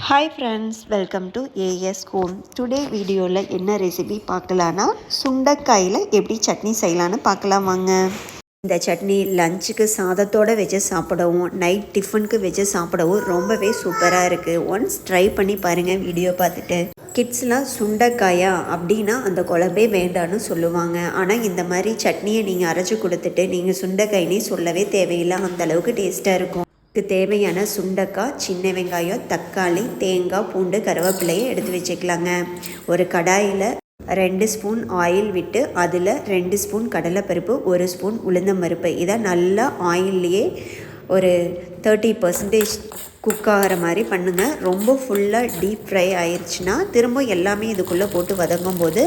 Hi friends, welcome to as home. Today வீடியோவில் என்ன recipe பார்க்கலான்னா, சுண்டைக்காயில் எப்படி சட்னி செய்யலான்னு பார்க்கலாம் வாங்க. இந்த சட்னி லஞ்சுக்கு சாதத்தோடு வச்சு சாப்பிடவும், நைட் டிஃபனுக்கு வச்சு சாப்பிடவும் ரொம்பவே சூப்பராக இருக்குது. ஒன்ஸ் ட்ரை பண்ணி பாருங்கள் வீடியோ பார்த்துட்டு. கிட்ஸ்லாம் சுண்டைக்காயா அப்படின்னா அந்த குழம்பே வேண்டான்னு சொல்லுவாங்க. ஆனால் இந்த மாதிரி சட்னியை நீங்கள் அரைச்சி கொடுத்துட்டு நீங்கள் சுண்டைக்காய்னே சொல்லவே தேவையில்லை, அந்தளவுக்கு டேஸ்ட்டாக இருக்கும். தேவையான சுண்டைக்காய், சின்ன வெங்காயம், தக்காளி, தேங்காய், பூண்டு, கருவேப்பிலையை எடுத்து வச்சுக்கலாங்க. ஒரு கடாயில் 2 ஸ்பூன் ஆயில் விட்டு அதில் 2 ஸ்பூன் கடலைப்பருப்பு, 1 ஸ்பூன் உளுந்தம்பருப்பு, இதை நல்லா ஆயில்லையே ஒரு 30% குக் ஆகிற மாதிரி பண்ணுங்கள். ரொம்ப ஃபுல்லாக டீப் ஃப்ரை ஆயிடுச்சுன்னா திரும்ப எல்லாமே இதுக்குள்ளே போட்டு வதங்கும் போது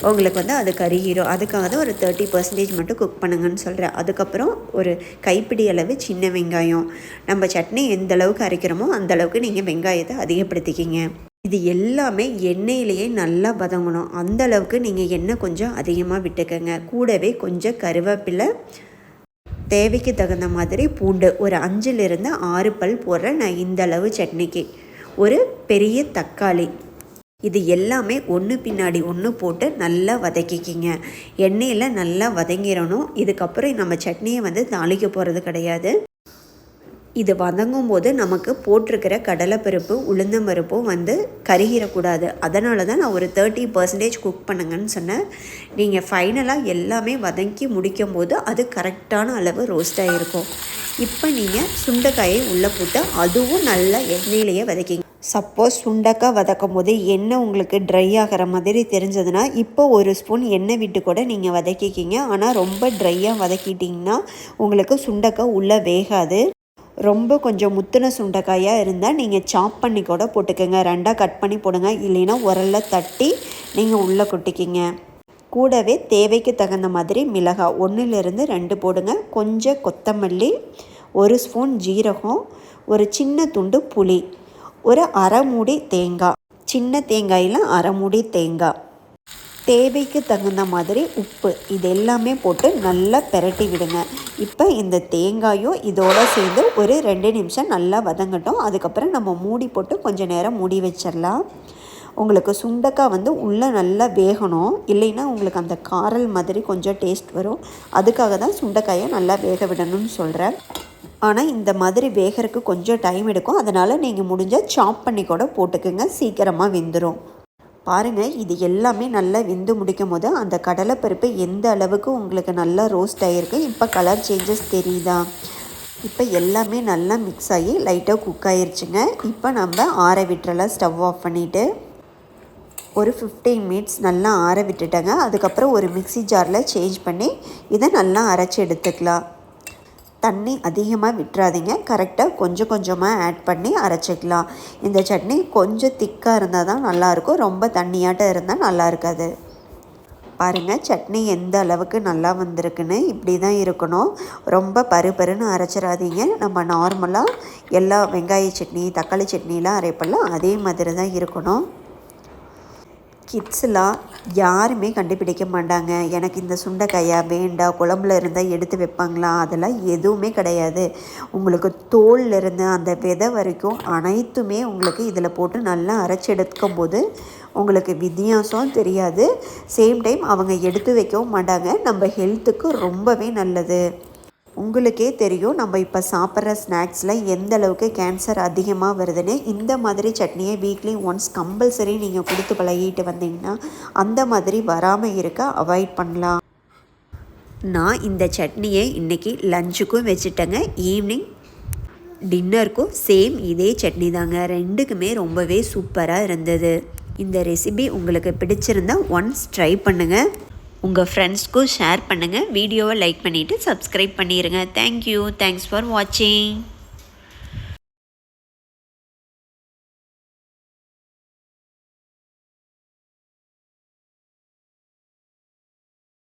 உங்களுக்கு அது கருகிரும். அதுக்காக தான் ஒரு 30% மட்டும் குக் பண்ணுங்கன்னு சொல்கிறேன். அதுக்கப்புறம் ஒரு கைப்பிடி அளவு சின்ன வெங்காயம். நம்ம சட்னி எந்த அளவுக்கு அரைக்கிறோமோ அந்தளவுக்கு நீங்கள் வெங்காயத்தை அதிகப்படுத்திக்கிங்க. இது எல்லாமே எண்ணெயிலேயே நல்லா வதங்கணும். அந்தளவுக்கு நீங்கள் எண்ணெய் கொஞ்சம் அதிகமாக விட்டுக்கங்க. கூடவே கொஞ்சம் கருவேப்பிலை, தேவைக்கு தகுந்த மாதிரி பூண்டு, ஒரு 5லிருந்து 6 பல் போடுறேன் நான் இந்த அளவு சட்னிக்கு. ஒரு பெரிய தக்காளி, இது எல்லாமே ஒன்று பின்னாடி ஒன்று போட்டு நல்லா வதக்கிக்கிங்க. எண்ணெயில் நல்லா வதங்கிடணும். இதுக்கப்புறம் நம்ம சட்னியை தாளிக்க போகிறது கிடையாது. இது வதங்கும் போது நமக்கு போட்டிருக்கிற கடலைப்பருப்பு, உளுந்தம்பருப்பும் கருகிடக்கூடாது. அதனால தான் நான் ஒரு 30% குக் பண்ணுங்கன்னு சொன்னேன். நீங்கள் ஃபைனலாக எல்லாமே வதக்கி முடிக்கும் போது அது கரெக்டான அளவு ரோஸ்டாக இருக்கும். இப்போ நீங்கள் சுண்டைக்காயை உள்ளே போட்டு அதுவும் நல்லா எண்ணெயிலேயே வதக்கிங்க. சப்போஸ் சுண்டைக்காய் வதக்கும் போது எண்ணெய் உங்களுக்கு ட்ரை ஆகிற மாதிரி தெரிஞ்சதுன்னா இப்போ 1 ஸ்பூன் எண்ணெய் விட்டு கூட நீங்கள் வதக்கிக்கிங்க. ஆனால் ரொம்ப ட்ரையாக வதக்கிட்டிங்கன்னா உங்களுக்கு சுண்டைக்காய் உள்ளே வேகாது. ரொம்ப கொஞ்சம் முத்தின சுண்டைக்காயாக இருந்தால் நீங்கள் சாப் பண்ணி கூட போட்டுக்கோங்க. 2ஆக கட் பண்ணி போடுங்க. இல்லைன்னா உரலில் தட்டி நீங்கள் உள்ளே கொட்டிக்கிங்க. கூடவே தேவைக்கு தகுந்த மாதிரி மிளகாய் 1லிருந்து 2 போடுங்க. கொஞ்சம் கொத்தமல்லி, 1 ஸ்பூன் ஜீரகம், ஒரு சின்ன துண்டு புளி, ஒரு அரை மூடி தேங்காய், சின்ன தேங்காயில் அரை மூடி தேங்காய், தேவைக்கு தகுந்த மாதிரி உப்பு, இது எல்லாமே போட்டு நல்லா பெரட்டி விடுங்க. இப்போ இந்த தேங்காயும் இதோடு சேர்ந்து ஒரு 2 நிமிஷம் நல்லா வதங்கட்டும். அதுக்கப்புறம் நம்ம மூடி போட்டு கொஞ்சம் நேரம் மூடி வச்சிடலாம். உங்களுக்கு சுண்டைக்காய் உள்ளே நல்லா வேகணும். இல்லைன்னா உங்களுக்கு அந்த காரல் மாதிரி கொஞ்சம் டேஸ்ட் வரும். அதுக்காக தான் சுண்டைக்காயை நல்லா வேக விடணும்னு சொல்கிறேன். ஆனால் இந்த மாதிரி வேகிறதுக்கு கொஞ்சம் டைம் எடுக்கும். அதனால் நீங்கள் முடிஞ்சால் சாப் பண்ணி கூட போட்டுக்குங்க, சீக்கிரமாக வெந்துடும். பாருங்கள், இது எல்லாமே நல்லா வெந்து முடிக்கும் போது அந்த கடலைப்பருப்பு எந்த அளவுக்கு உங்களுக்கு நல்லா ரோஸ்ட் ஆகிருக்கு. இப்போ கலர் சேஞ்சஸ் தெரியுதா? இப்போ எல்லாமே நல்லா மிக்ஸ் ஆகி லைட்டாக குக் ஆகிருச்சுங்க. இப்போ நம்ம ஆற விட்டுறலாம். ஸ்டவ் ஆஃப் பண்ணிவிட்டு ஒரு 15 மினிட்ஸ் நல்லா ஆற விட்டுட்டேங்க. அதுக்கப்புறம் ஒரு மிக்ஸி ஜாரில் சேஞ்ச் பண்ணி இதை நல்லா அரைச்சி எடுத்துக்கலாம். தண்ணி அதிகமாக விட்டுறாதீங்க. கரெக்டாக கொஞ்சம் கொஞ்சமாக ஆட் பண்ணி அரைச்சிக்கலாம். இந்த சட்னி கொஞ்சம் திக்காக இருந்தால் தான் நல்லாயிருக்கும். ரொம்ப தண்ணியாட்டம் இருந்தால் நல்லா இருக்காது. பாருங்கள், சட்னி எந்த அளவுக்கு நல்லா வந்திருக்குன்னு. இப்படி தான் இருக்கணும். ரொம்ப பருன்னு அரைச்சிடாதீங்க. நம்ம நார்மலாக எல்லா வெங்காய சட்னி, தக்காளி சட்னிலாம் அரைப்பெல்லாம் அதே மாதிரி தான் இருக்கணும். கிட்ஸ்லாம் யாருமே கண்டுபிடிக்க மாட்டாங்க. எனக்கு இந்த சுண்டைக்காயா வேண்டாம், குழம்புல இருந்தால் எடுத்து வைப்பாங்களா, அதெல்லாம் எதுவுமே கிடையாது. உங்களுக்கு தோலில் இருந்து அந்த விதை வரைக்கும் அனைத்துமே உங்களுக்கு இதில் போட்டு நல்லா அரைச்சி எடுக்கும் போது உங்களுக்கு வித்தியாசம் தெரியாது. சேம் டைம் அவங்க எடுத்து வைக்கவும் மாட்டாங்க. நம்ம ஹெல்த்துக்கு ரொம்பவே நல்லது. உங்களுக்கே தெரியும் நம்ம இப்போ சாப்பிட்ற ஸ்நாக்ஸில் எந்த அளவுக்கு கேன்சர் அதிகமாக வருதுன்னு. இந்த மாதிரி சட்னியை வீக்லி ஒன்ஸ் கம்பல்சரி நீங்கள் கொடுத்து பழகிட்டு வந்தீங்கன்னா அந்த மாதிரி வராமல் இருக்க அவாய்ட் பண்ணலாம். நான் இந்த சட்னியை இன்றைக்கி லஞ்சுக்கும் வச்சுட்டேங்க. ஈவினிங் டின்னருக்கும் சேம் இதே சட்னி தாங்க. ரெண்டுக்குமே ரொம்பவே சூப்பராக இருந்தது. இந்த ரெசிபி உங்களுக்கு பிடிச்சிருந்தால் ஒன்ஸ் ட்ரை பண்ணுங்கள். உங்கள் ஃப்ரெண்ட்ஸ்க்கும் ஷேர் பண்ணுங்கள். வீடியோவை லைக் பண்ணிவிட்டு சப்ஸ்கிரைப் பண்ணிடுங்க. தேங்க்யூ. தேங்க்ஸ் ஃபார் வாட்சிங்.